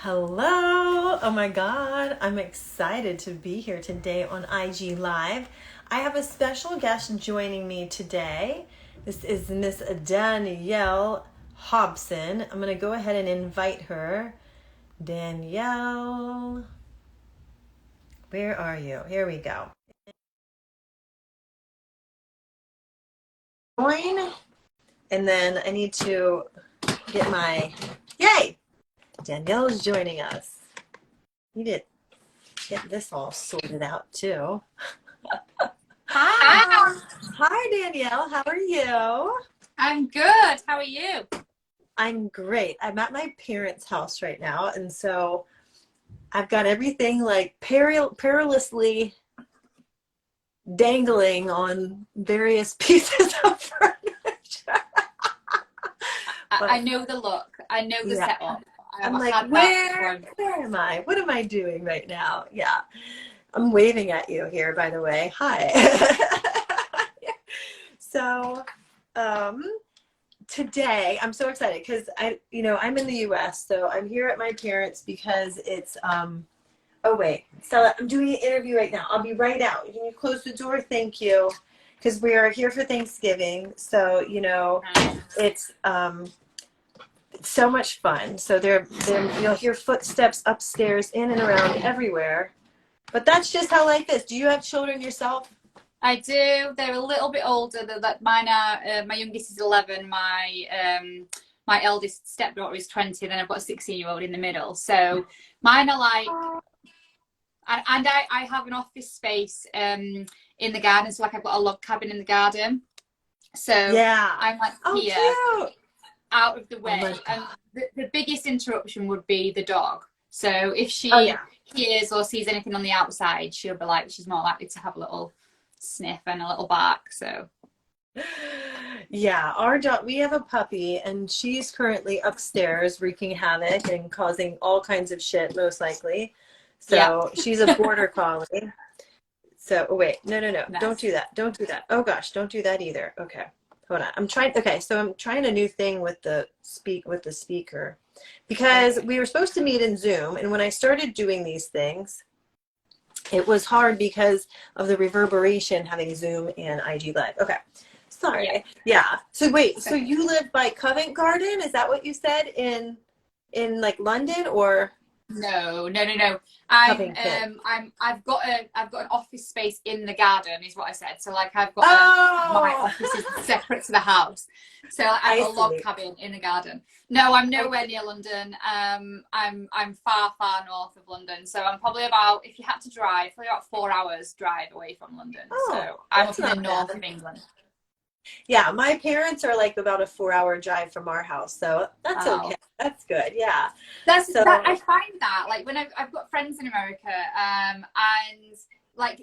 Hello! Oh my God, I'm excited to be here today on IG Live. I have a special guest joining me today. This is Miss Danielle Hobson. I'm going to go ahead and invite her. Danielle, where are you? Here we go. Join, and then I need to get my, yay! Danielle is joining us. You did get this all sorted out too. Hi. Hi, Danielle. How are you? I'm good. How are you? I'm great. I'm at my parents' house right now, and so I've got everything like perilously dangling on various pieces of furniture. I know the look. I know the Yeah, setup. I'm I've like, had that where before. am I? What am I doing right now? Yeah, I'm waving at you here, by the way. Hi. So, um, today I'm so excited because I'm in the US, so I'm here at my parents because it's oh wait, Stella, I'm doing an interview right now. I'll be right out. Can you close the door? Thank you. Because we are here for Thanksgiving. So, it's so much fun. So there you'll hear footsteps upstairs, in and around everywhere. But that's just how life is. Do you have children yourself? I do. They're a little bit older. Mine are. My youngest is 11. My eldest stepdaughter is 20. Then I've got a 16-year-old in the middle. So mine are like, and I have an office space in the garden. So like I've got a log cabin in the garden. So Yeah. I'm like Oh, here, cute. out of the Oh my way. And God. the biggest interruption would be the dog. So if Oh she yeah. hears or sees anything on the outside, she'll be like, she's more likely to have a little sniff and a little bark. So Yeah, our dog, we have a puppy and she's currently upstairs wreaking havoc and causing all kinds of shit, most likely. yeah, So she's a border collie. So, oh wait, no, don't nice. do that. Don't do that. Oh gosh, don't do that either. Okay, hold on. Okay, so I'm trying a new thing with the speaker because Okay. we were supposed to meet in Zoom. And when I started doing these things, it was hard because of the reverberation having Zoom and IG Live. Okay. Yeah. Sorry. Yeah. So wait, so Okay. you live by Covent Garden? Is that what you said in like London or No. Covington? I've got an office space in the garden, is what I said. So like I've got my Oh, office is separate to the house. So I've I got a log see. cabin in the garden. No, I'm I nowhere see. near London. I'm far north of London. So I'm probably about, if you had to drive, probably about 4 hours drive away from London. Oh, So I'm that's up in the not north bad. of England. Yeah, my parents are like about a 4 hour drive from our house, so that's okay. Oh. That's good. Yeah. That So, I find that like when I've got friends in America, and like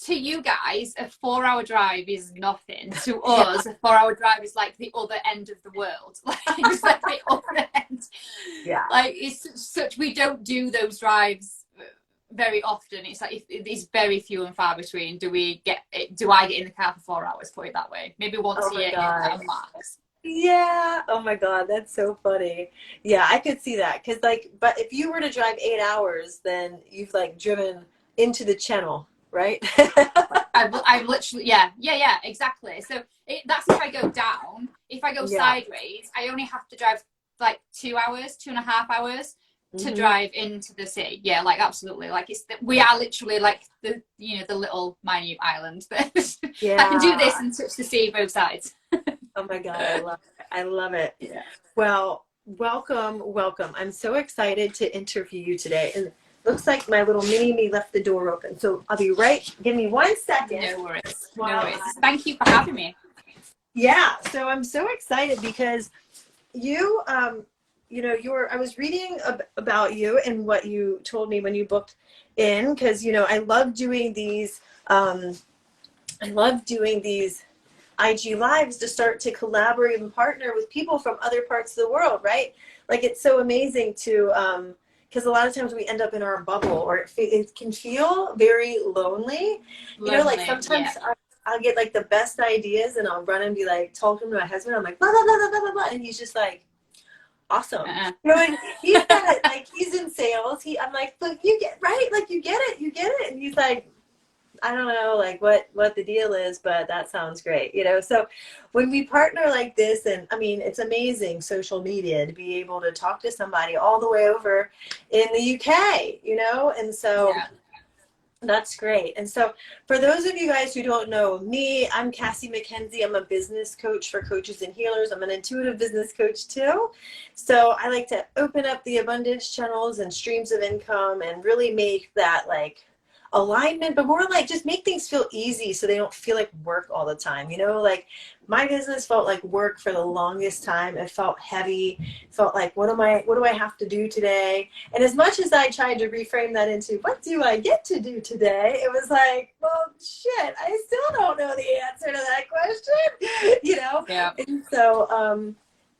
to you guys, a 4 hour drive is nothing. To yeah, us, a 4 hour drive is like the other end of the world. Like it's like the other end. yeah. Like it's such, we don't do those drives very often. It's like it's very few and far between. Do I get in the car for 4 hours? Put it that way. Maybe once Oh a my year God. at a max. Yeah. Oh my God, that's so funny. Yeah, I could see that. Cause like, but if you were to drive 8 hours, then you've like driven into the channel, right? I've literally, yeah, exactly. So that's if I go down. If I go Yeah. sideways, I only have to drive like 2 hours, 2.5 hours to Hmm. drive into the city. Yeah, like absolutely. Like we Yeah. are literally like the little minute island that I can do this Yeah. and touch the sea both sides. Oh my God, I love it. I love it. Yeah. Well, welcome. I'm so excited to interview you today. And looks like my little mini me left the door open. So I'll be right. Give me 1 second No worries. No while worries. I, Thank you for having me. yeah, so I'm so excited because you, I was reading about you and what you told me when you booked in, because, I love doing these IG lives to start to collaborate and partner with people from other parts of the world, right? Like it's so amazing to, because a lot of times we end up in our bubble, or it can feel very lonely. Like Lonely. sometimes Yeah. I'll get like the best ideas and I'll run and be like, talking to my husband. I'm like, blah, blah, blah, blah, blah, blah. And he's just like, awesome. Uh-uh. And he's sales. I'm like, look, you get right, like you get it. And he's like, I don't know like what the deal is, but that sounds great, you know. So when we partner like this, and I mean, it's amazing social media to be able to talk to somebody all the way over in the UK, you know, and so Yeah. that's great. And so for those of you guys who don't know me, I'm Cassie McKenzie. I'm a business coach for coaches and healers. I'm an intuitive business coach too. So I like to open up the abundance channels and streams of income and really make that like alignment, but more like just make things feel easy so they don't feel like work all the time. You know, like my business felt like work for the longest time. It felt heavy. It felt like, what do I have to do today? And as much as I tried to reframe that into what do I get to do today, it was like, well, shit, I still don't know the answer to that question, you know? Yeah. And so,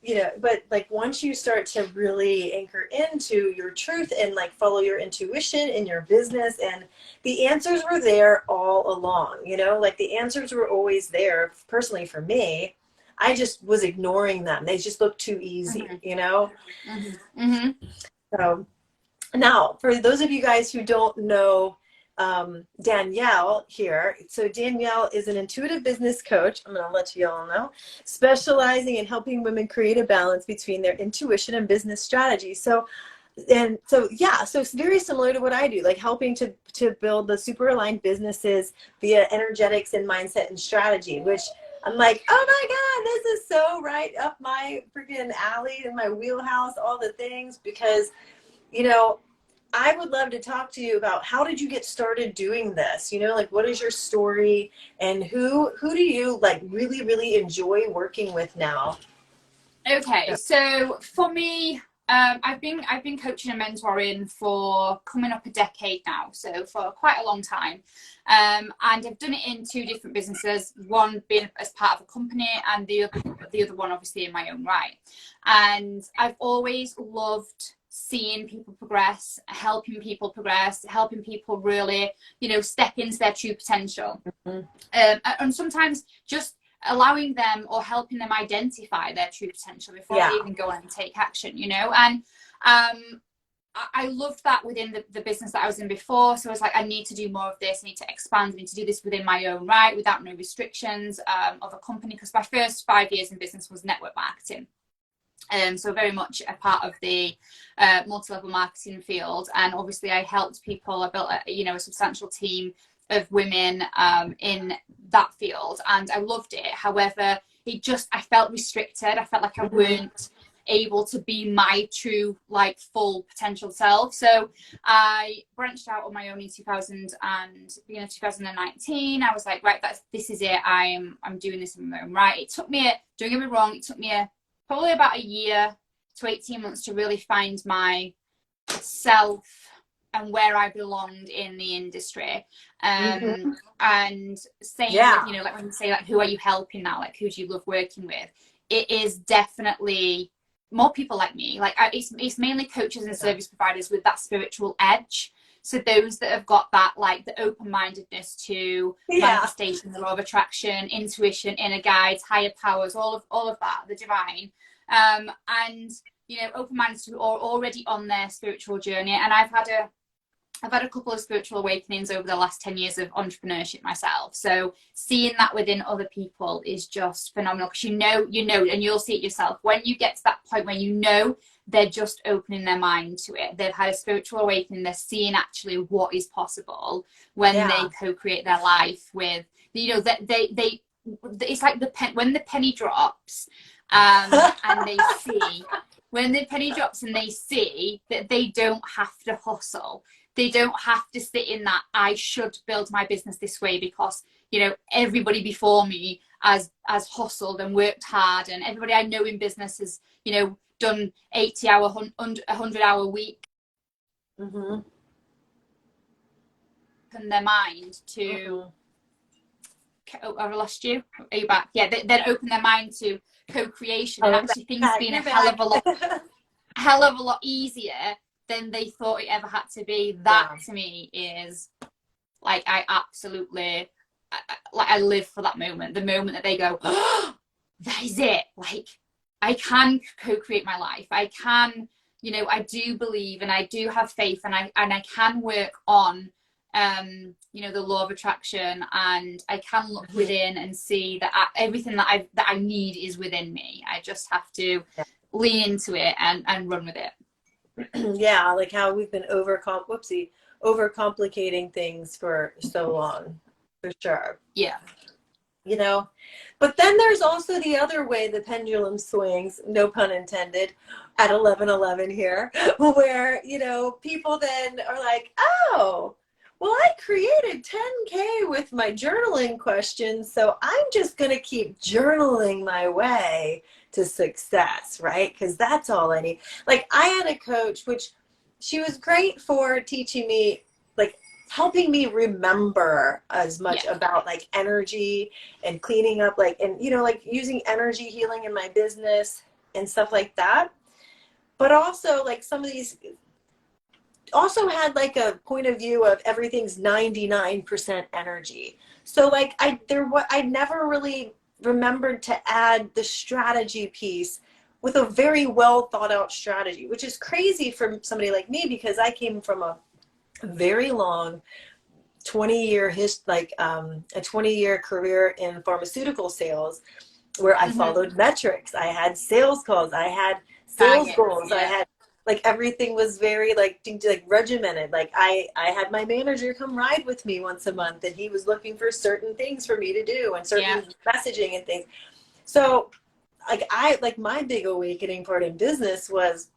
you know, but like once you start to really anchor into your truth and like follow your intuition in your business, and the answers were there all along, you know, like the answers were always there. Personally for me, I just was ignoring them. They just looked too easy, you know? So now for those of you guys who don't know Danielle here. So Danielle is an intuitive business coach. I'm going to let you all know, specializing in helping women create a balance between their intuition and business strategy. So it's very similar to what I do, like helping to build the super aligned businesses via energetics and mindset and strategy, which I'm like, oh my God, this is so right up my freaking alley and my wheelhouse, all the things, because, you know, I would love to talk to you about how did you get started doing this? You know, like what is your story, and who do you like really, really enjoy working with now? Okay, so for me, I've been coaching and mentoring for coming up a decade now, so for quite a long time, and I've done it in two different businesses. One being as part of a company, and the other one obviously in my own right. And I've always loved seeing people progress, helping people really, you know, step into their true potential, and sometimes just allowing them or helping them identify their true potential before they even go on and take action, you know. And I loved that within the business that I was in before. So I was like, I need to do more of this. I need to expand. I need to do this within my own right, without no restrictions of a company. Because my first 5 years in business was network marketing. So very much a part of the multi-level marketing field. And obviously I helped people. I built a substantial team of women in that field, and I loved it. However, I felt restricted. I felt like I weren't able to be my true, like, full potential self. So I branched out on my own in 2019. I was like, right, this is it. I'm doing this in my own right. It took me, don't get me wrong, it took me probably about a year to 18 months to really find my self and where I belonged in the industry. And saying, you know, like when you say, like, who are you helping now? Like, who do you love working with? It is definitely more people like me. Like, it's mainly coaches and service providers with that spiritual edge. So those that have got that, like, the open-mindedness to manifestation, the law of attraction, intuition, inner guides, higher powers, all of that, the divine, and, you know, open-minded to or already on their spiritual journey. And I've had a couple of spiritual awakenings over the last 10 years of entrepreneurship myself. So seeing that within other people is just phenomenal, because you know, and you'll see it yourself. When you get to that point where you know they're just opening their mind to it, they've had a spiritual awakening, they're seeing actually what is possible when they co-create their life with, you know, that they it's like when the penny drops, and they see, when the penny drops and they see that they don't have to hustle. They don't have to sit in that, I should build my business this way because, you know, everybody before me has hustled and worked hard, and everybody I know in business has, you know, done 80-hour, 100-hour week. And their mind to, I've lost you. Are you back? Yeah, then open their mind to co-creation, and actually things being a hell of a lot easier than they thought it ever had to be. That to me is like, I absolutely I live for that moment, the moment that they go, oh, that is it, like, I can co-create my life, I can you know, I do believe and I do have faith, and I can work on you know, the law of attraction, and I can look within and see that everything that I need is within me. I just have to lean into it and run with it. Yeah, like how we've been overcomplicating things for so long, for sure. Yeah. You know, but then there's also the other way the pendulum swings, no pun intended, at 11:11 here, where, you know, people then are like, oh, well, I created 10K with my journaling questions, so I'm just going to keep journaling my way to success, right? Because that's all I need. Like, I had a coach, which she was great for teaching me, like, helping me remember as much about like energy and cleaning up, like, and, you know, like using energy healing in my business and stuff like that. But also, like, some of these also had like a point of view of everything's 99% energy. So like I never really remembered to add the strategy piece with a very well thought out strategy, which is crazy for somebody like me, because I came from a very long 20-year a 20-year career in pharmaceutical sales, where I followed metrics. I had sales calls, I had sales goals, I had, like, everything was very like regimented. Like I had my manager come ride with me once a month, and he was looking for certain things for me to do and certain messaging and things. So like my big awakening part in business was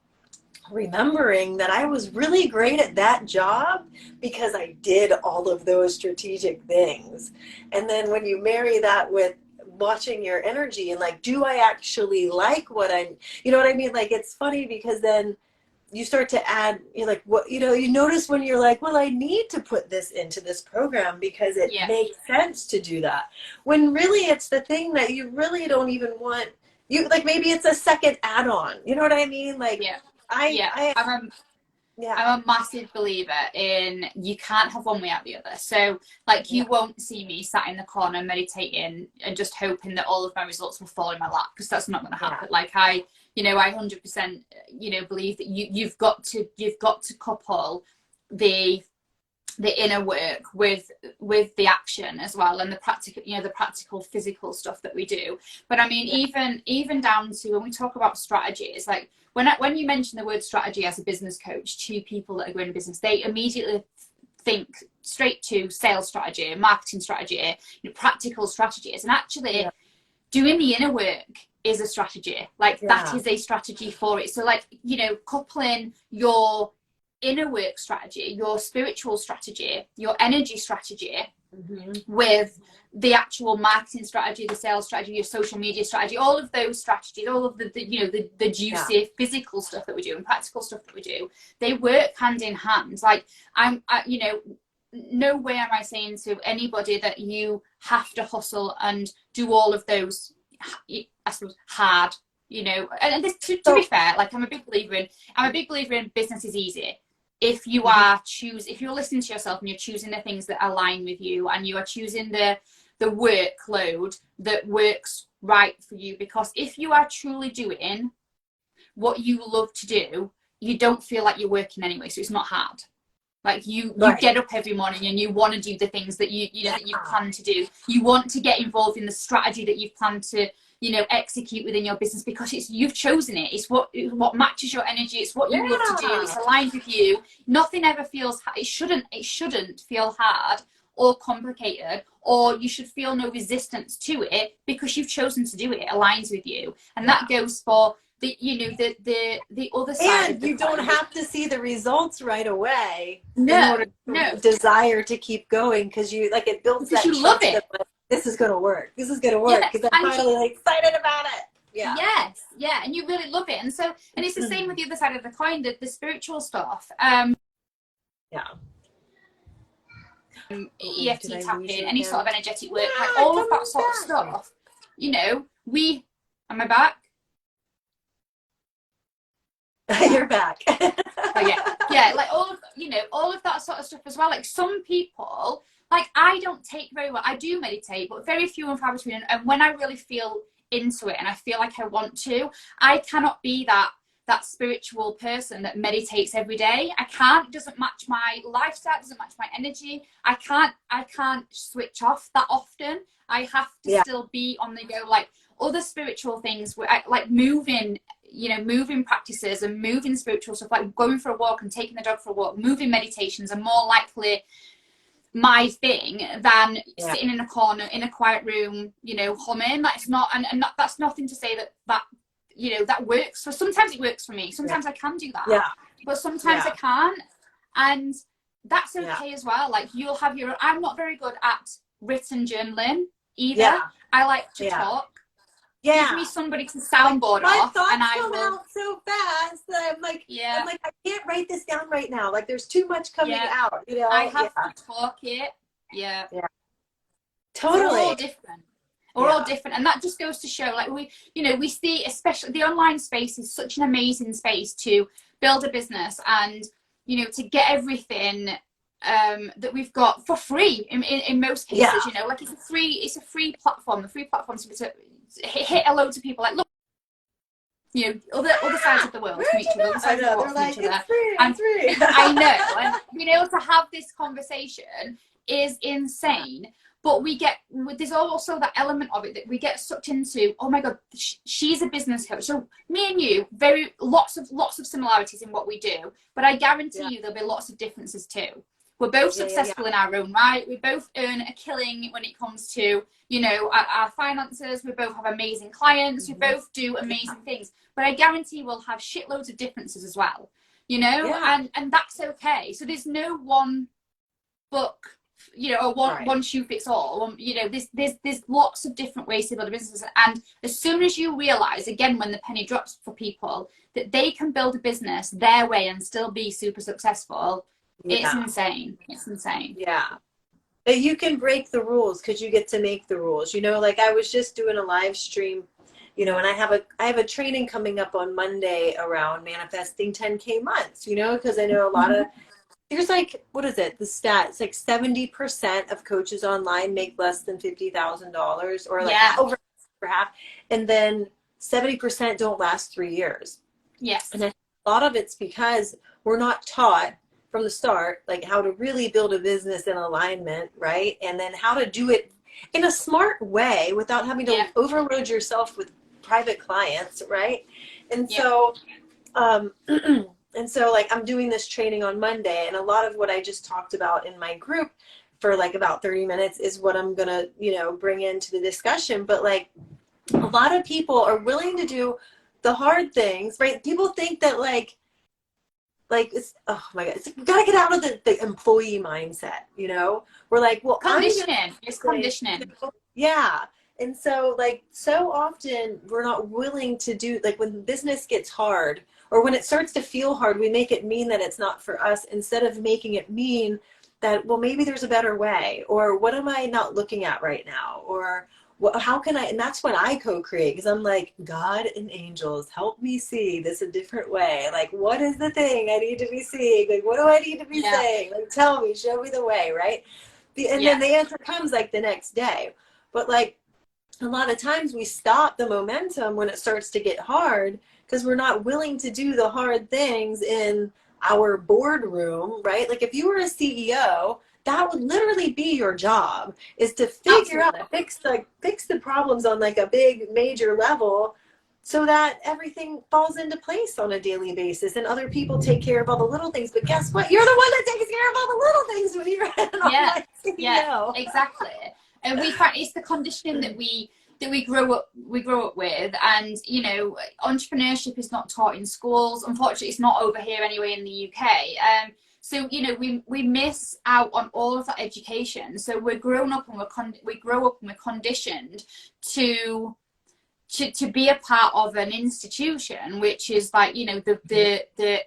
remembering that I was really great at that job because I did all of those strategic things. And then when you marry that with watching your energy and like, do I actually like what you know what I mean? Like, it's funny because then you start to add, you're like, what, you know, you notice when you're like, well, I need to put this into this program because it makes sense to do that. When really it's the thing that you really don't even want. You like, maybe it's a second add-on. You know what I mean? Like, I'm a massive believer in you can't have one without the other. So like, you won't see me sat in the corner meditating and just hoping that all of my results will fall in my lap, because that's not going to happen. Like I 100%, you know, believe that you've got to couple the inner work with the action as well, and the practical, you know, the practical physical stuff that we do. But I mean, even down to when we talk about strategies, like when you mention the word strategy as a business coach to people that are going to business, they immediately think straight to sales strategy, marketing strategy, you know, practical strategies. And actually doing the inner work is a strategy. Like that is a strategy for it. So like, you know, coupling your inner work strategy, your spiritual strategy, your energy strategy with the actual marketing strategy, the sales strategy, your social media strategy, all of those strategies, all of the you know, the juicy physical stuff that we do and practical stuff that we do, they work hand in hand. Like you know, no way am I saying to anybody that you have to hustle and do all of those, I suppose, hard, you know. And this, to be fair, like I'm a big believer in business is easy. If you are if you're listening to yourself and you're choosing the things that align with you, and you are choosing the workload that works right for you, because if you are truly doing what you love to do, you don't feel like you're working anyway, so it's not hard. Like you get up every morning and you want to do the things that you know that you plan to do. You want to get involved in the strategy that you've planned to, you know, execute within your business, because you've chosen it. It's what matches your energy. It's what you love to do. It's aligned with you. Nothing ever feels, it shouldn't feel hard or complicated, or you should feel no resistance to it, because you've chosen to do it. It aligns with you. And that goes for the, you know, the other side. And you don't have to see the results right away in order to desire to keep going, because you, like, it builds that you love it. This is going to work. This is going to work, because I'm finally like excited about it. Yeah. Yes. Yeah. And you really love it. And so, and it's the same with the other side of the coin, the spiritual stuff. EFT tapping, any sort of energetic work, like all of that sort of stuff. You know, am I back? You're back. Like all of that sort of stuff as well. Like some people, like I don't take very well. I do meditate, but very few and far between. And when I really feel into it and I feel like I want to, I cannot be that that spiritual person that meditates every day. I can't. It doesn't match my lifestyle, it doesn't match my energy. I can't switch off that often. I have to still be on the go. Like other spiritual things, like moving, moving practices and moving spiritual stuff, like going for a walk and taking the dog for a walk, moving meditations are more likely my thing than sitting in a corner in a quiet room, humming. That's not, and that's nothing to say that that works. So sometimes it works for me. Sometimes I can do that, but sometimes I can't, and that's okay as well. Like you'll have your. I'm not very good at written journaling either. I like to talk. Give me somebody to soundboard my off, thoughts and I come will. out so fast that I'm like, I can't write this down right now. Like there's too much coming out. I have to talk it. Yeah. Totally. We're all different. We're all different, and that just goes to show, like we see, especially the online space is such an amazing space to build a business and to get everything that we've got for free in most cases. Like it's a free platform. The free platform to hit a load of people. Like look, other sides of the world from each other, other sides of the world from each other. It's free. I know, and being able to have this conversation is insane. But there's also that element of it that we get sucked into. Oh my God, she's a business coach. So me and you, lots of similarities in what we do. But I guarantee you there'll be lots of differences too. We're both successful in our own right. We both earn a killing when it comes to, our finances. We both have amazing clients. We both do amazing things. But I guarantee we'll have shitloads of differences as well, and that's okay. So there's no one book, or one shoe fits all. There's lots of different ways to build a business. And as soon as you realize, again, when the penny drops for people, that they can build a business their way and still be super successful, it's insane. It's insane. Yeah. You can break the rules because you get to make the rules. Like I was just doing a live stream, and I have a training coming up on Monday around manifesting 10K months, because I know a lot of, there's like, what is it? The stat, it's like 70% of coaches online make less than $50,000 or like over half. And then 70% don't last 3 years. Yes. And a lot of it's because we're not taught from the start, like how to really build a business in alignment, right? And then how to do it in a smart way without having to overload yourself with private clients, right? And so, like I'm doing this training on Monday, and a lot of what I just talked about in my group for like about 30 minutes is what I'm gonna, bring into the discussion. But like a lot of people are willing to do the hard things, right? People think that like it's, oh my God, you gotta get out of the employee mindset, We're like, well, conditioning. It's conditioning. Yeah. And so like, so often we're not willing to do, like when business gets hard or when it starts to feel hard, we make it mean that it's not for us instead of making it mean that, well, maybe there's a better way, or what am I not looking at right now? Or how can I, and that's when I co-create, because I'm like, God and angels, help me see this a different way. Like, what is the thing I need to be seeing? Like, what do I need to be saying? Like, tell me, show me the way, right? And then the answer comes like the next day. But like, a lot of times we stop the momentum when it starts to get hard because we're not willing to do the hard things in our boardroom, right? Like if you were a CEO, that would literally be your job, is to figure out, fix the problems on like a big major level so that everything falls into place on a daily basis and other people take care of all the little things. But guess what? You're the one that takes care of all the little things when you're an online CEO. Yeah, exactly. And we find it's the conditioning that we grow up with, and entrepreneurship is not taught in schools. Unfortunately, it's not over here anyway in the UK. So we miss out on all of that education. So we're grown up and we grow up and we're conditioned to be a part of an institution, which is like the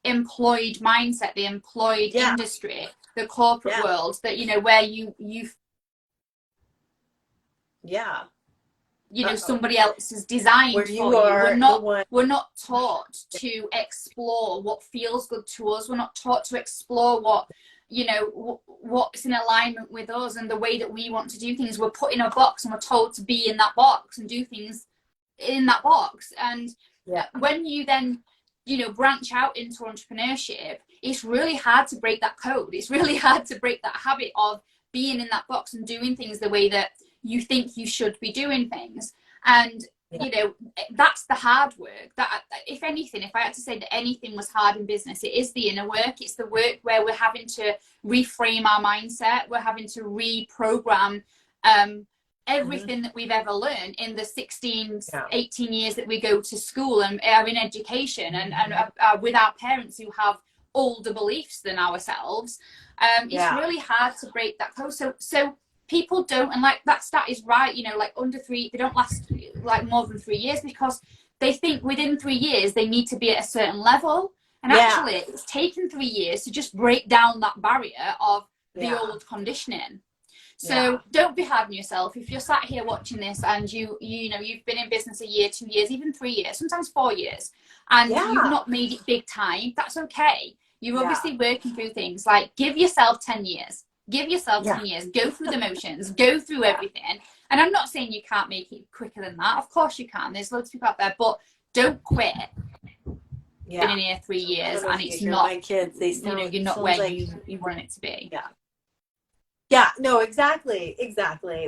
employed mindset, the employed industry, the corporate world, that where you somebody else is designed for you. We're not taught to explore what feels good to us. We're not taught to explore what what's in alignment with us and the way that we want to do things. We're put in a box and we're told to be in that box and do things in that box. And Yeah. when you then, you know, branch out into entrepreneurship, it's really hard to break that code. It's really hard to break that habit of being in that box and doing things the way that you think you should be doing things. And you know, that's the hard work. That, if anything, if I had to say that anything was hard in business, it is the inner work. It's the work where we're having to reframe our mindset. We're having to reprogram everything that we've ever learned in the 16, 18 years that we go to school and are in education, and are with our parents who have older beliefs than ourselves. It's really hard to break that code. So people don't, and like that stat is right, you know, like under 3, they don't last like more than 3 years, because they think within 3 years they need to be at a certain level. And actually it's taken 3 years to just break down that barrier of the old conditioning. So don't be hard on yourself. If you're sat here watching this and you know, you've been in business a year, 2 years, even 3 years, sometimes 4 years, and you've not made it big time, that's okay. You're obviously working through things. Like, give yourself 10 years. Give yourself 10 years. Go through the motions. Go through everything. And I'm not saying you can't make it quicker than that. Of course you can. There's loads of people out there. But don't quit. Been in here 3 years and it's not, my kids, they you know, you're not where like you want it to be. Yeah, no, exactly.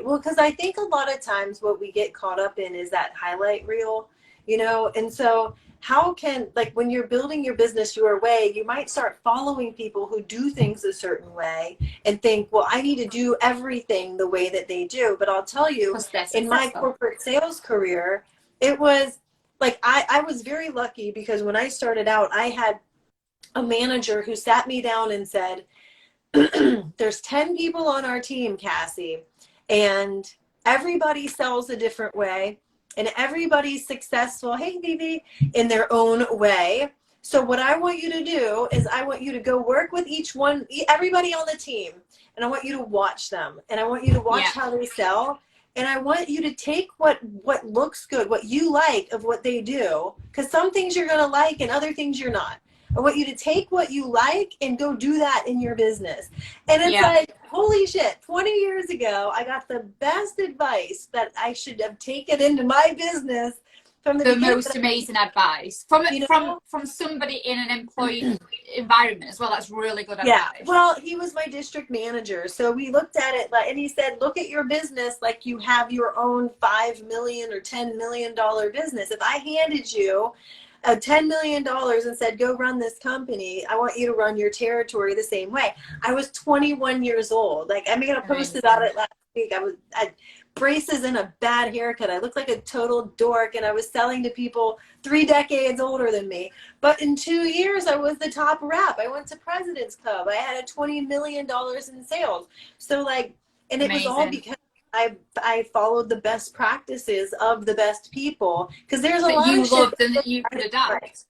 Well, because I think a lot of times what we get caught up in is that highlight reel, you know, and so how can, like, when you're building your business your way, you might start following people who do things a certain way and think, well, I need to do everything the way that they do. But I'll tell you, in my corporate sales career, it was like, I was very lucky, because when I started out, I had a manager who sat me down and said, there's 10 people on our team, Cassie, and everybody sells a different way, and everybody's successful, hey, baby, in their own way. So what I want you to do is I want you to go work with each one, everybody on the team, and I want you to watch them, and I want you to watch how they sell, and I want you to take what looks good, what you like of what they do, because some things you're going to like and other things you're not. I want you to take what you like and go do that in your business. And it's like, holy shit, 20 years ago, I got the best advice that I should have taken into my business from the most amazing advice from somebody in an employee environment as well. That's really good advice. Well, he was my district manager, so we looked at it and he said, look at your business like you have your own $5 million or $10 million business. If I handed you $10 million and said, go run this company, I want you to run your territory the same way. I was 21 years old. Like, I made a post about it last week. I had braces and a bad haircut. I looked like a total dork, and I was selling to people 3 decades older than me. But in 2 years, I was the top rep. I went to President's Club. I had $20 million in sales. So, like, and it was all because I followed the best practices of the best people, because there's a lot of shit that you could adapt.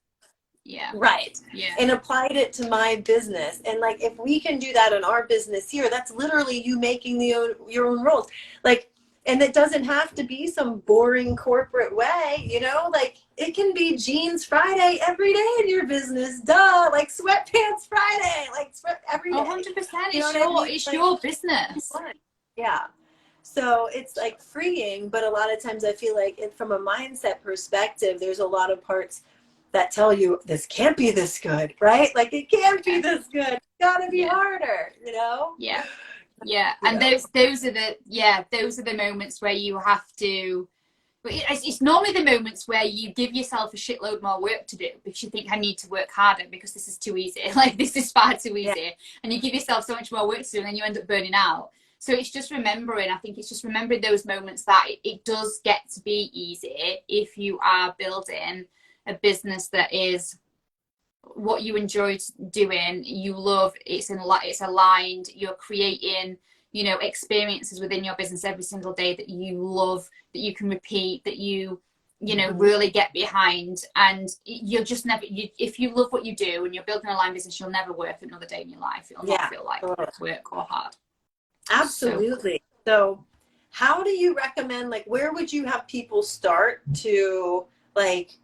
And applied it to my business. And like, if we can do that in our business here, that's literally you making your own rules. Like, and it doesn't have to be some boring corporate way, you know, like it can be jeans Friday every day in your business. Duh. Like sweatpants Friday, like every day. 100%. It's your business. Yeah. So it's like freeing, but a lot of times I feel like from a mindset perspective, there's a lot of parts that tell you this can't be this good, right? Like it can't be this good. It's gotta be harder, you know? And those are the moments where you have to, it's normally the moments where you give yourself a shitload more work to do because you think I need to work harder because this is too easy. Like this is far too easy. And you give yourself so much more work to do and then you end up burning out. So it's just remembering, I think it's just remembering those moments that it does get to be easy if you are building a business that is what you enjoy doing, you love, it's aligned, you're creating, you know, experiences within your business every single day that you love, that you can repeat, that you know, really get behind. And you'll just never, if you love what you do and you're building a aligned business, you'll never work another day in your life. It'll not feel like work or hard. Absolutely. So how do you recommend, like, where would you have people start to like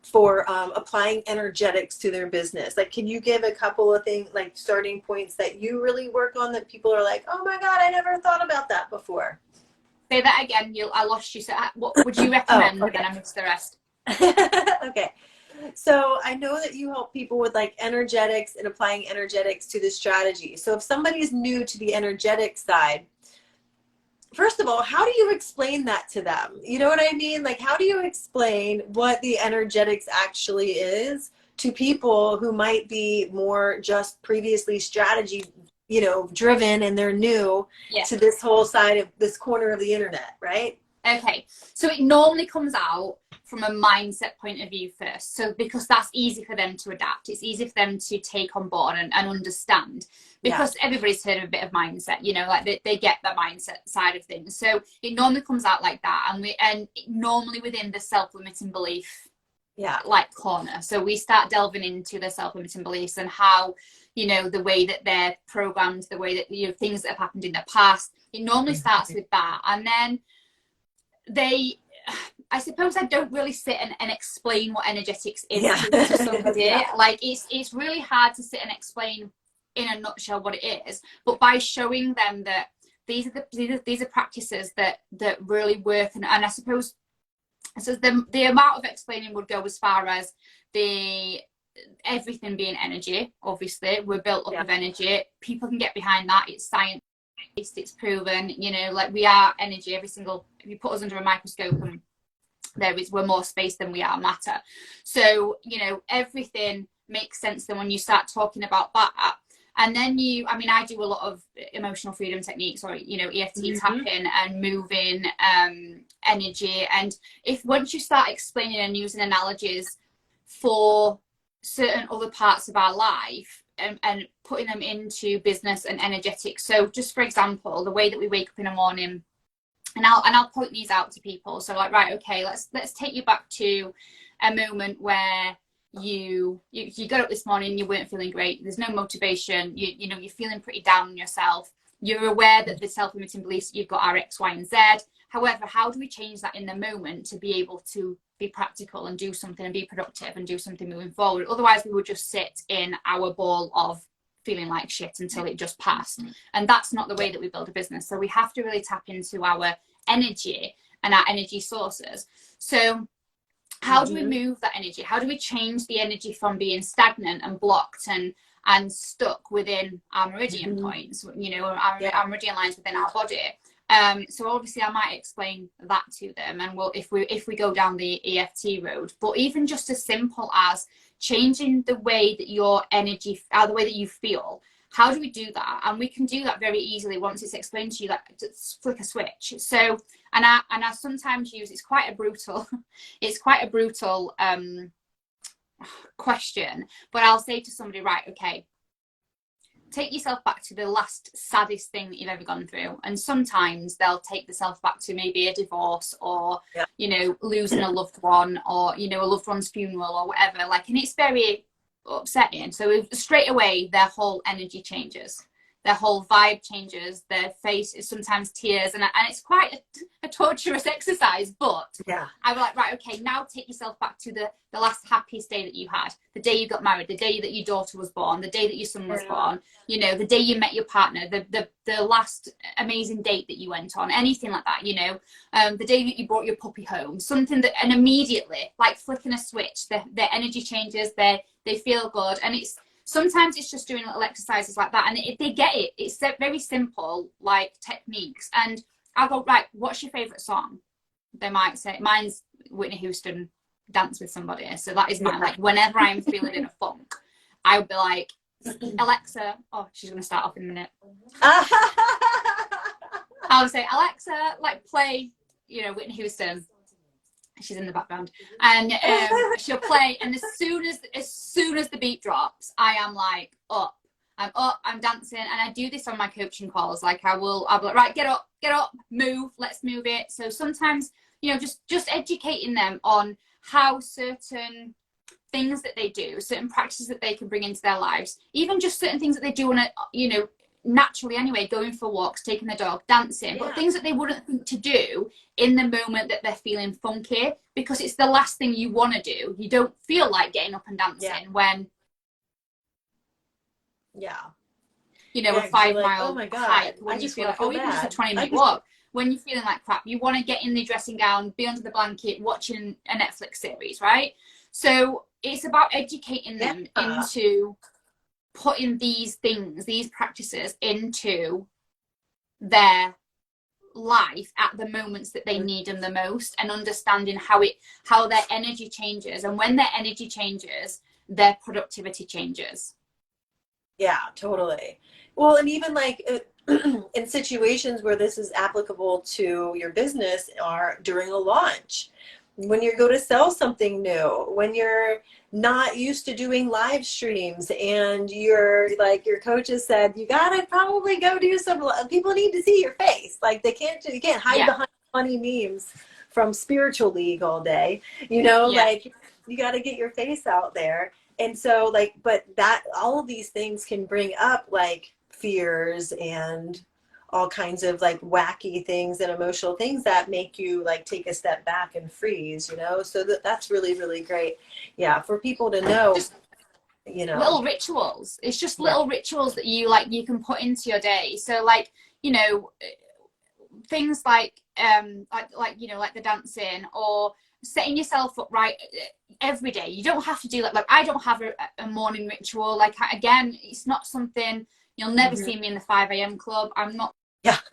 for applying energetics to their business? Like, can you give a couple of things, like starting points that you really work on that people are like, oh my God, I never thought about that before? Say that again. I lost you. So what would you recommend? And then I missed the rest. Okay. So I know that you help people with like energetics and applying energetics to the strategy. So if somebody's new to the energetic side, first of all, how do you explain that to them? You know what I mean? Like, how do you explain what the energetics actually is to people who might be more just previously strategy, driven, and they're new Yeah. to this whole side of this corner of the internet, right? Okay, so it normally comes out from a mindset point of view first. So because that's easy for them to adapt, it's easy for them to take on board and understand, because everybody's heard of a bit of mindset, like they get the mindset side of things. So it normally comes out like that, and normally within the self-limiting belief like corner. So we start delving into the self-limiting beliefs and how, the way that they're programmed, the way that, things that have happened in the past. It normally starts with that, and then I suppose I don't really sit and explain what energetics is to somebody. Like it's really hard to sit and explain in a nutshell what it is, but by showing them that these are practices that really work, and I suppose so the amount of explaining would go as far as everything being energy. Obviously we're built up of energy. People can get behind that. It's science, it's proven, like we are energy. If you put us under a microscope, and we're more space than we are matter. So everything makes sense then when you start talking about that. And then I do a lot of emotional freedom techniques, or EFT tapping and moving energy. And once you start explaining and using analogies for certain other parts of our life, and putting them into business and energetics. So just for example, the way that we wake up in the morning, and I'll point these out to people. So like, right, okay, let's take you back to a moment where you got up this morning, you weren't feeling great, there's no motivation, you're feeling pretty down on yourself. You're aware that the self-limiting beliefs that you've got are X, Y, and Z. However, how do we change that in the moment to be able to be practical and do something and be productive and do something moving forward? Otherwise, we would just sit in our ball of feeling like shit until it just passed. And that's not the way that we build a business. So we have to really tap into our energy and our energy sources. So how do we move that energy? How do we change the energy from being stagnant and blocked and stuck within our meridian points, our meridian lines within our body? So obviously I might explain that to them, and if we go down the EFT road, but even just as simple as changing the way that your energy, the way that you feel, how do we do that? And we can do that very easily once it's explained to you, like just flick a switch. So and I sometimes use, it's quite a brutal question, but I'll say to somebody, right, okay, take yourself back to the last saddest thing that you've ever gone through. And sometimes they'll take themselves back to maybe a divorce, or losing a loved one, or a loved one's funeral, or whatever, and it's very upsetting. So straight away their whole energy changes, their whole vibe changes, their face is sometimes tears, and it's quite a torturous exercise. But I was like, right, okay, now take yourself back to the last happiest day that you had, the day you got married, the day that your daughter was born, the day that your son was born, the day you met your partner, the last amazing date that you went on, anything like that, the day that you brought your puppy home, something that, and immediately, like flicking a switch, their energy changes, they feel good. And sometimes it's just doing little exercises like that, and they get it. It's very simple, like techniques. And I'll go, right, what's your favorite song? They might say, mine's Whitney Houston, Dance with Somebody. So that is mine. Like whenever I'm feeling in a funk, I would be like, Alexa, oh, she's going to start off in a minute. I would say, Alexa, like play, Whitney Houston. She's in the background, and she'll play, and as soon as the beat drops, I am like I'm dancing. And I do this on my coaching calls. Like I'll be like, right, get up, move, let's move it. So sometimes, just educating them on how certain things that they do, certain practices that they can bring into their lives, even just certain things that they do on a, naturally anyway, going for walks, taking the dog, dancing, but things that they wouldn't think to do in the moment that they're feeling funky, because it's the last thing you want to do. You don't feel like getting up and dancing when a 5 mile like, oh my God, hike, when you feel like, oh, even just a 20-minute walk. when you're feeling like crap, you want to get in the dressing gown, be under the blanket, watching a Netflix series, right? So it's about educating them into putting these things, these practices into their life at the moments that they need them the most, and understanding how their energy changes, and when their energy changes, their productivity changes. Yeah, totally. Well, and even like in situations where this is applicable to your business, or during a launch, when you go to sell something new, when you're not used to doing live streams, and you're like, your coach has said, you gotta probably go do some, people need to see your face. Like you can't hide behind funny memes from Spiritual League all day, like you got to get your face out there. And so like, but that, all of these things can bring up like fears and all kinds of like wacky things and emotional things that make you like take a step back and freeze, so that's really, really great. Yeah. For people to know, just little rituals. It's just little rituals that you can put into your day. So like, things like the dancing, or setting yourself up right every day. You don't have to do like I don't have a morning ritual. Like, again, it's not something, you'll never see me in the 5 a.m. club. I'm not, I'm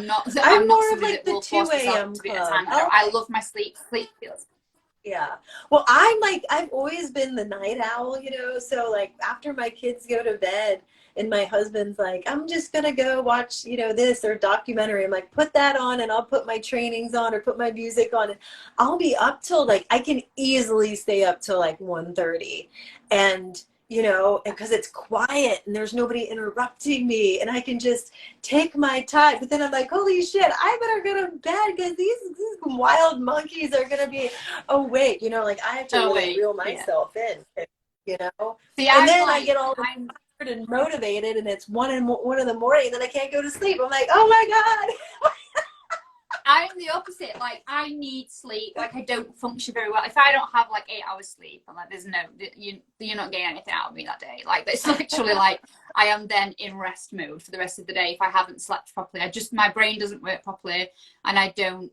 not more of like the 2 a.m. club. I love my sleep feels. Yeah. Well, I've always been the night owl, so like after my kids go to bed and my husband's like, I'm just going to go watch, this or documentary. I'm like, put that on, and I'll put my trainings on or put my music on, and I'll be up till like, I can easily stay up till like 1:30, and because it's quiet and there's nobody interrupting me, and I can just take my time. But then I'm like, holy shit, I better go to bed because these wild monkeys are going to be awake. Like I have to really reel myself in, See, and then I get all and motivated, and it's 1 in the morning, and then I can't go to sleep. I'm like, oh my God. I'm the opposite. Like, I need sleep. Like, I don't function very well if I don't have like 8 hours sleep. I'm like, you're not getting anything out of me that day. Like, it's literally like I am then in rest mode for the rest of the day if I haven't slept properly. My brain doesn't work properly, and I don't,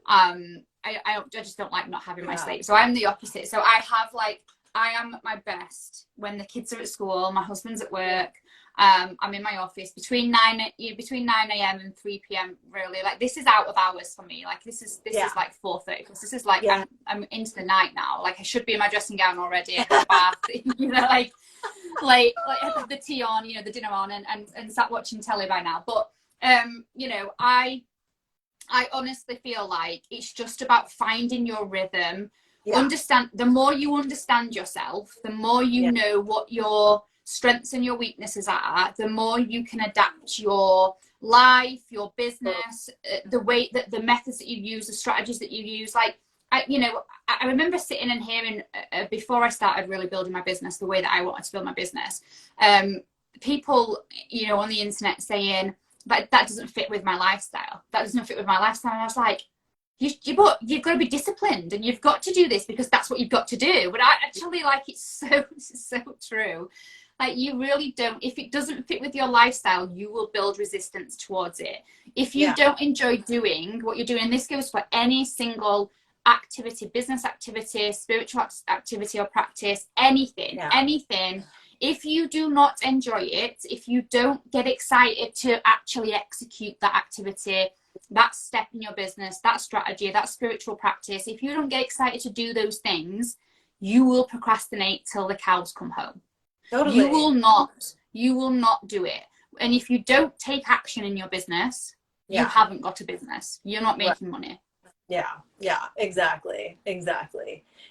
I just don't like not having my sleep. So I'm the opposite. So I am at my best when the kids are at school, my husband's at work. I'm in my office between 9 a.m. and 3 p.m. really. Like, this is out of hours for me. Like, this is like 4:30, because this is like I'm into the night now. Like, I should be in my dressing gown already, a bath, like the tea on, the dinner on, and sat watching telly by now. But I honestly feel like it's just about finding your rhythm. Understand, the more you understand yourself, the more you know what your strengths and your weaknesses are, the more you can adapt your life, your business, the way that the methods that you use, the strategies that you use. Like, I remember sitting and hearing before I started really building my business the way that I wanted to build my business, people on the internet saying that doesn't fit with my lifestyle. That doesn't fit with my lifestyle. And I was like, you've got to be disciplined, and you've got to do this because that's what you've got to do. But I actually, like, it's so true. Like, you really don't, if it doesn't fit with your lifestyle, you will build resistance towards it. If you don't enjoy doing what you're doing, and this goes for any single activity, business activity, spiritual activity or practice, anything, if you do not enjoy it, if you don't get excited to actually execute that activity, that step in your business, that strategy, that spiritual practice, if you don't get excited to do those things, you will procrastinate till the cows come home. Totally. You will not do it. And if you don't take action in your business, you haven't got a business. You're not making money. Yeah, exactly.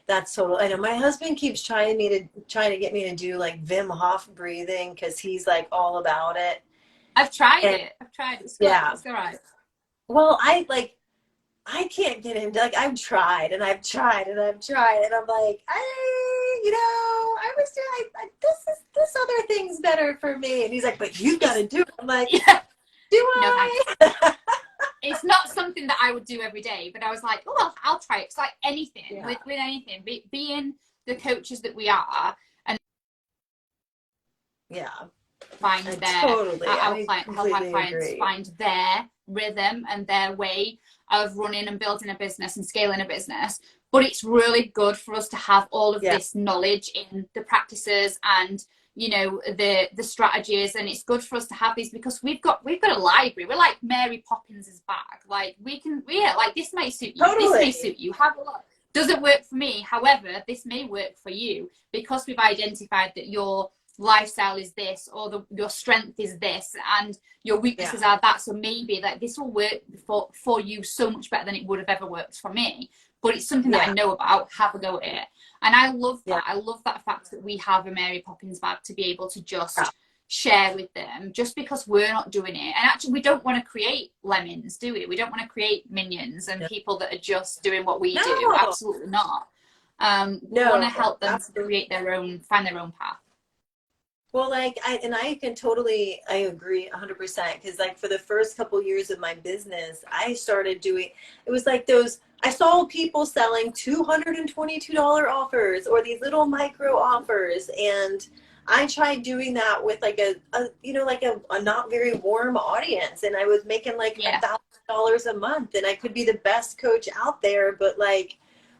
That's total. I know my husband keeps trying to get me to do like Wim Hof breathing, because he's like all about it. I've tried it. It's good. It's all right. Well, I can't get into, like, I've tried and I'm like, I was doing this other thing's better for me. And he's like, but you've got to do it. I'm like, do I? No, it's not something that I would do every day, but I was like, oh, I'll try it. It's like anything, with anything, being the coaches that we are, and find their, totally, our clients, help our clients find their rhythm and their way of running and building a business and scaling a business. But it's really good for us to have all of this knowledge in the practices and, you know, the strategies. And it's good for us to have these because we've got a library. We're like Mary Poppins's bag. Like like this may suit you. Totally. This may suit you. Have a look. Doesn't work for me. However, this may work for you because we've identified that your lifestyle is this, or your strength is this, and your weaknesses are that. So maybe that this will work for you so much better than it would have ever worked for me. But it's something that I know about. Have a go at it. And I love that. I love that fact that we have a Mary Poppins bag to be able to just share with them, just because we're not doing it. And actually, we don't want to create lemmings, do we? We don't want to create minions and people that are just doing what we do. Absolutely not. We want to help them to create find their own path. Well, like, I agree 100%. Because like for the first couple years of my business, I started doing, it was like I saw people selling $222 offers or these little micro offers. And I tried doing that with like a not very warm audience. And I was making like $1,000 a month, and I could be the best coach out there, but like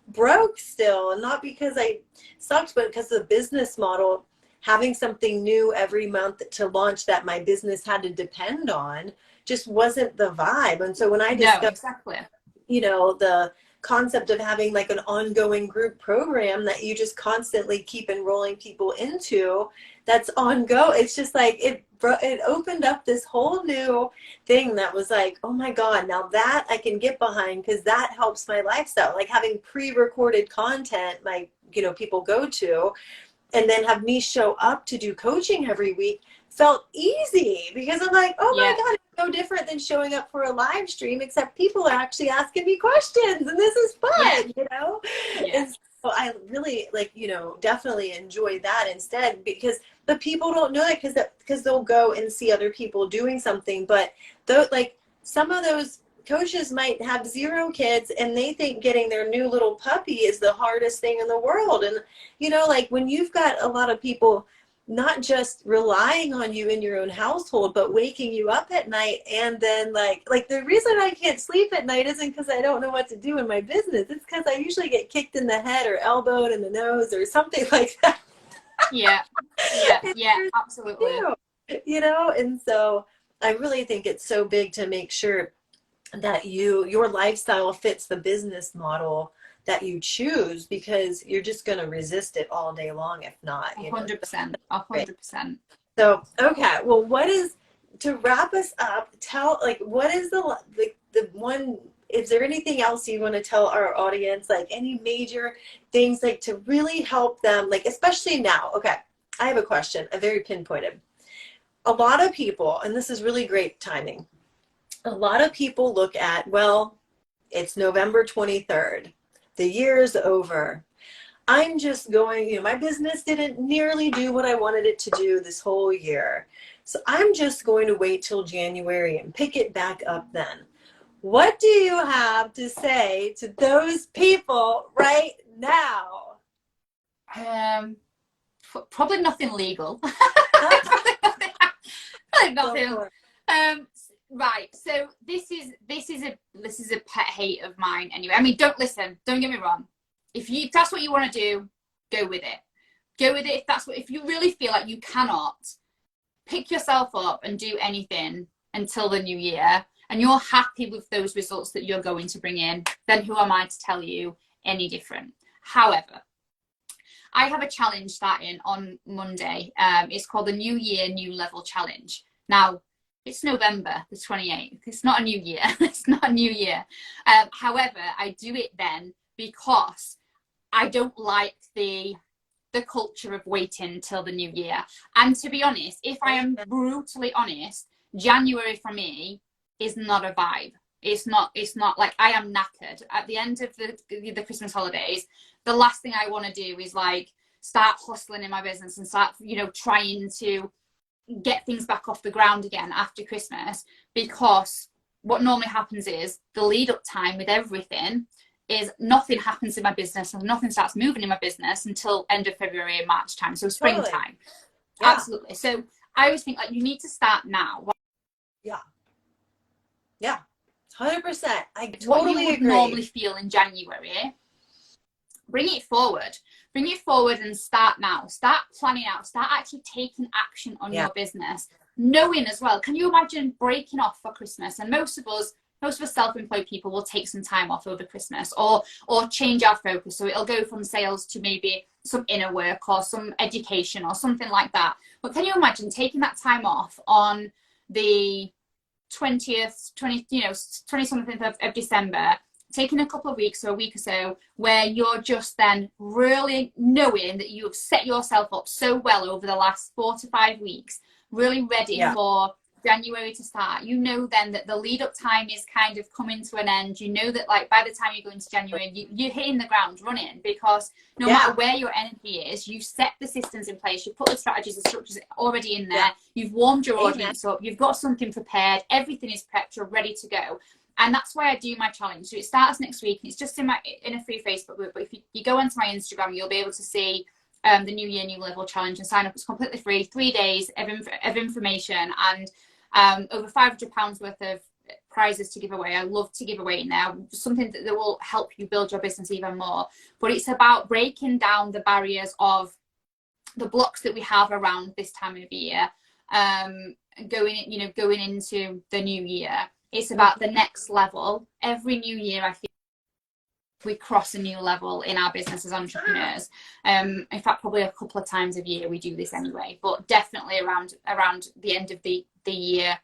broke still. And not because I sucked, but because the business model, having something new every month to launch that my business had to depend on, just wasn't the vibe. And so when I discovered, you know, the concept of having like an ongoing group program that you just constantly keep enrolling people into, that's ongoing, it's just like it opened up this whole new thing that was like, oh my God, now that I can get behind, because that helps my lifestyle. Like having pre-recorded content, people go to, and then have me show up to do coaching every week felt easy, because I'm like, oh my God, it's no different than showing up for a live stream, except people are actually asking me questions, and this is fun, you know? And so I really definitely enjoy that instead, but people don't know that because they'll go and see other people doing something. But some of those coaches might have 0 kids, and they think getting their new little puppy is the hardest thing in the world. And, like when you've got a lot of people not just relying on you in your own household, but waking you up at night, and then like the reason I can't sleep at night isn't because I don't know what to do in my business. It's because I usually get kicked in the head or elbowed in the nose or something like that. Yeah, absolutely. And so I really think it's so big to make sure that your lifestyle fits the business model that you choose, because you're just going to resist it all day long if not. 100%. 100%. So, okay. Well, to wrap us up, what is the one, is there anything else you want to tell our audience, like any major things like to really help them, like especially now? Okay. I have a question, a very pinpointed. A lot of people, and this is really great timing, a lot of people look at, well, it's November 23rd. The year's over. I'm just going, my business didn't nearly do what I wanted it to do this whole year. So I'm just going to wait till January and pick it back up then. What do you have to say to those people right now? Probably nothing legal. Probably nothing. Right, so this is a pet hate of mine anyway. I mean, don't get me wrong. If that's what you want to do, go with it. If you really feel like you cannot pick yourself up and do anything until the new year, and you're happy with those results that you're going to bring in, then who am I to tell you any different? However, I have a challenge starting on Monday. It's called the New Year, New Level Challenge. Now, it's November the 28th. It's not a new year. It's not a new year. However, I do it then because I don't like the culture of waiting till the new year. And to be honest, if I am brutally honest, January for me is not a vibe. It's not like, I am knackered. At the end of the Christmas holidays, the last thing I want to do is like start hustling in my business and start, trying to get things back off the ground again after Christmas, because what normally happens is the lead up time with everything is nothing happens in my business and nothing starts moving in my business until end of February and March time. So springtime. Totally. Yeah. Absolutely. So I always think like you need to start now. Yeah. Yeah. 100%. I What you totally would agree. normally feel in January, bring it forward. Bring it forward and start now. Start planning out. Start actually taking action on Yeah. your business. Knowing as well, can you imagine breaking off for Christmas? And most of us self-employed people will take some time off over Christmas, or change our focus. So it'll go from sales to maybe some inner work or some education or something like that. But can you imagine taking that time off on the 20th, 20 something of December, taking a couple of weeks or a week or so where you're just then really knowing that you've set yourself up so well over the last 4 to 5 weeks, really ready for January to start. You know then that the lead up time is kind of coming to an end. You know that like by the time you go into January, you're hitting the ground running, because no matter where your energy is, you set the systems in place, you put the strategies and structures already in there, you've warmed your audience up, you've got something prepared, everything is prepped, you're ready to go. And that's why I do my challenge. So it starts next week. It's just in a free Facebook group. But if you go onto my Instagram, you'll be able to see the New Year, New Level challenge and sign up. It's completely free, 3 days of information, and over £500 worth of prizes to give away. I love to give away now something that will help you build your business even more. But it's about breaking down the barriers of the blocks that we have around this time of year, going into the new year. It's about the next level. Every new year, I think we cross a new level in our business as entrepreneurs. In fact, probably a couple of times a year we do this anyway, but definitely around the end of the year,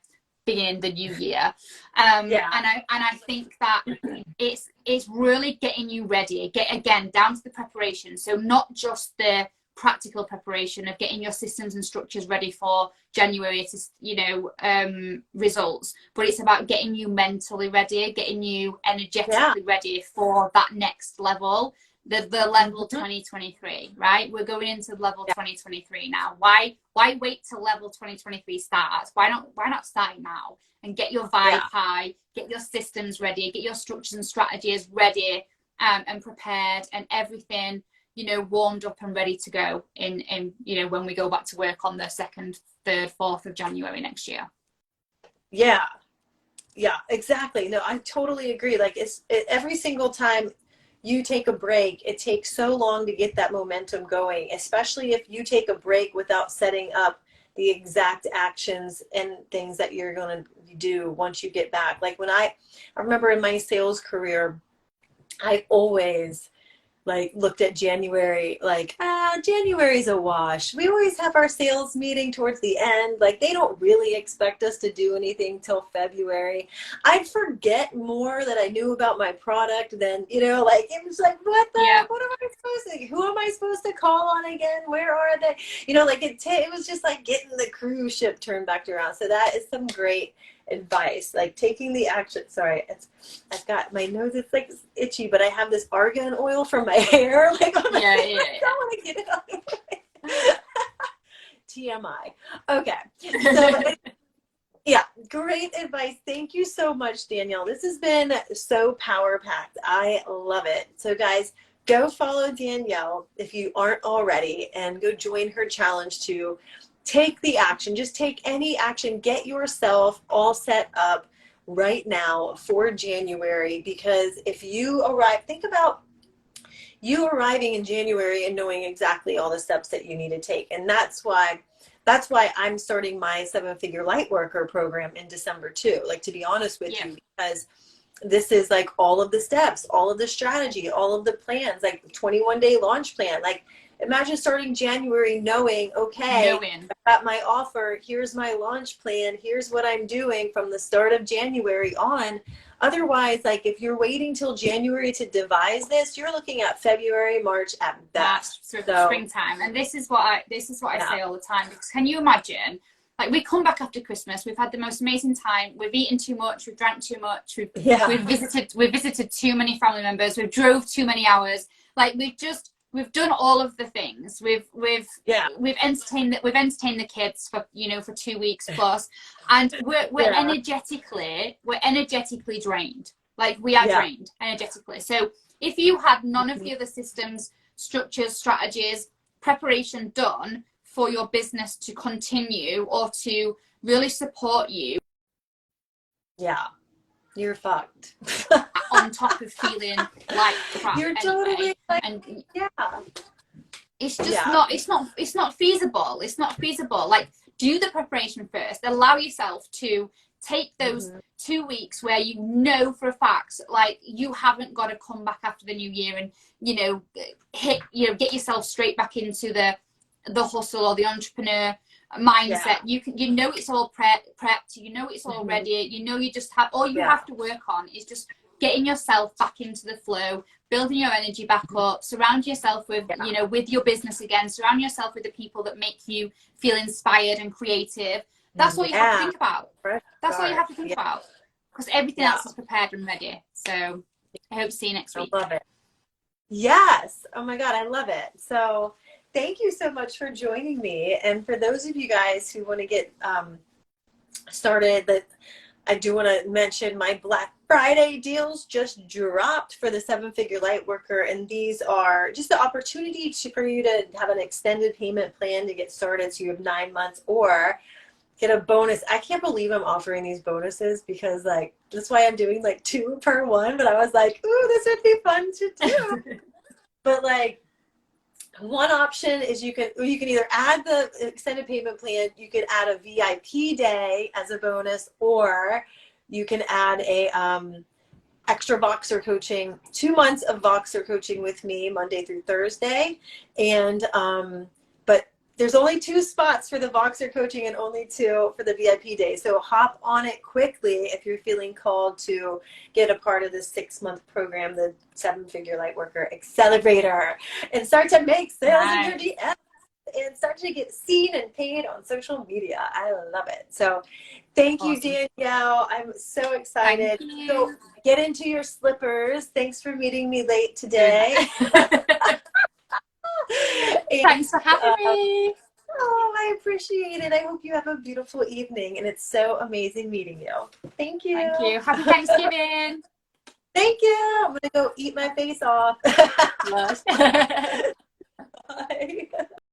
beginning the new year. And I think that it's really getting you ready. Again, down to the preparation. So not just the practical preparation of getting your systems and structures ready for January to results, but it's about getting you mentally ready, getting you energetically ready for that next level, the level 2023, right? We're going into level 2023 now. Why wait till level 2023 starts? Why not start now and get your vibe high, get your systems ready, get your structures and strategies ready, and prepared, and everything warmed up and ready to go in when we go back to work on the 2nd, 3rd, 4th of January next year. Yeah, exactly. No, I totally agree. Like every single time you take a break, it takes so long to get that momentum going, especially if you take a break without setting up the exact actions and things that you're going to do once you get back. Like when I remember in my sales career, I always looked at January January's a wash. We always have our sales meeting towards the end. Like they don't really expect us to do anything till February. I'd forget more that I knew about my product than, it was like, what am I supposed to, who am I supposed to call on again? Where are they? It was just like getting the cruise ship turned back around. So that is some great advice, like taking the action. Sorry, I've got my nose, it's like itchy, but I have this argan oil from my hair, I don't want to get it on TMI. Okay, so great advice. Thank you so much, Danielle. This has been so power packed. I love it. So guys, go follow Danielle if you aren't already, and go join her challenge to take the action. Just take any action. Get yourself all set up right now for January, because if you think about you arriving in January and knowing exactly all the steps that you need to take. And that's why I'm starting my 7-figure light worker program in December too. Like, to be honest with you, because this is like all of the steps, all of the strategy, all of the plans, like 21-day launch plan. Like, imagine starting January knowing, I've got my offer, here's my launch plan, here's what I'm doing from the start of January on. Otherwise, like if you're waiting till January to devise this, you're looking at February, March at best. So springtime. And this is what I say all the time, because can you imagine, like, we come back after Christmas, we've had the most amazing time, we've eaten too much, we've drank too much, we've visited too many family members, we've drove too many hours, like we've done all of the things. We've entertained the kids for 2 weeks plus, and we're energetically drained. Like, we are drained energetically. So if you had none of the other systems, structures, strategies, preparation done for your business to continue or to really support you, You're fucked. on top of feeling like crap. You're anyway. totally like, And yeah. it's just not, it's not feasible. It's not feasible. Like, do the preparation first. Allow yourself to take those 2 weeks where you know for a fact, like, you haven't got to come back after the new year and, you know, get yourself straight back into the hustle or the entrepreneur mindset. You know it's all prepped, you know it's all ready, you know, you just have, all you have to work on is just getting yourself back into the flow, building your energy back up, surround yourself with, you know, with your business again, surround yourself with the people that make you feel inspired and creative. That's all you have to think about. That's all you have to think about, because everything else is prepared and ready. So I hope to see you next week. I love it. Yes. Oh my God, I love it. So thank you so much for joining me. And for those of you guys who want to get started, that I do want to mention my Black Friday deals just dropped for the 7-figure light worker. And these are just the opportunity for you to have an extended payment plan to get started. So you have 9 months, or get a bonus. I can't believe I'm offering these bonuses, because like, that's why I'm doing like 2 per one. But I was like, ooh, this would be fun to do. But like, one option is you can either add the extended payment plan, you could add a VIP day as a bonus, or you can add a extra Voxer coaching, 2 months of Voxer coaching with me Monday through Thursday. And but there's only 2 spots for the Voxer coaching and only 2 for the VIP day. So hop on it quickly if you're feeling called to get a part of this 6-month program, the 7-figure Lightworker Accelerator, and start to make sales in your DMs and start to get seen and paid on social media. I love it. So thank you, Danielle. I'm so excited. So get into your slippers. Thanks for meeting me late today. Thanks for having me. Oh, I appreciate it. I hope you have a beautiful evening, and it's so amazing meeting you. Thank you. Thank you. Happy Thanksgiving. Thank you. I'm going to go eat my face off. Bye. Bye.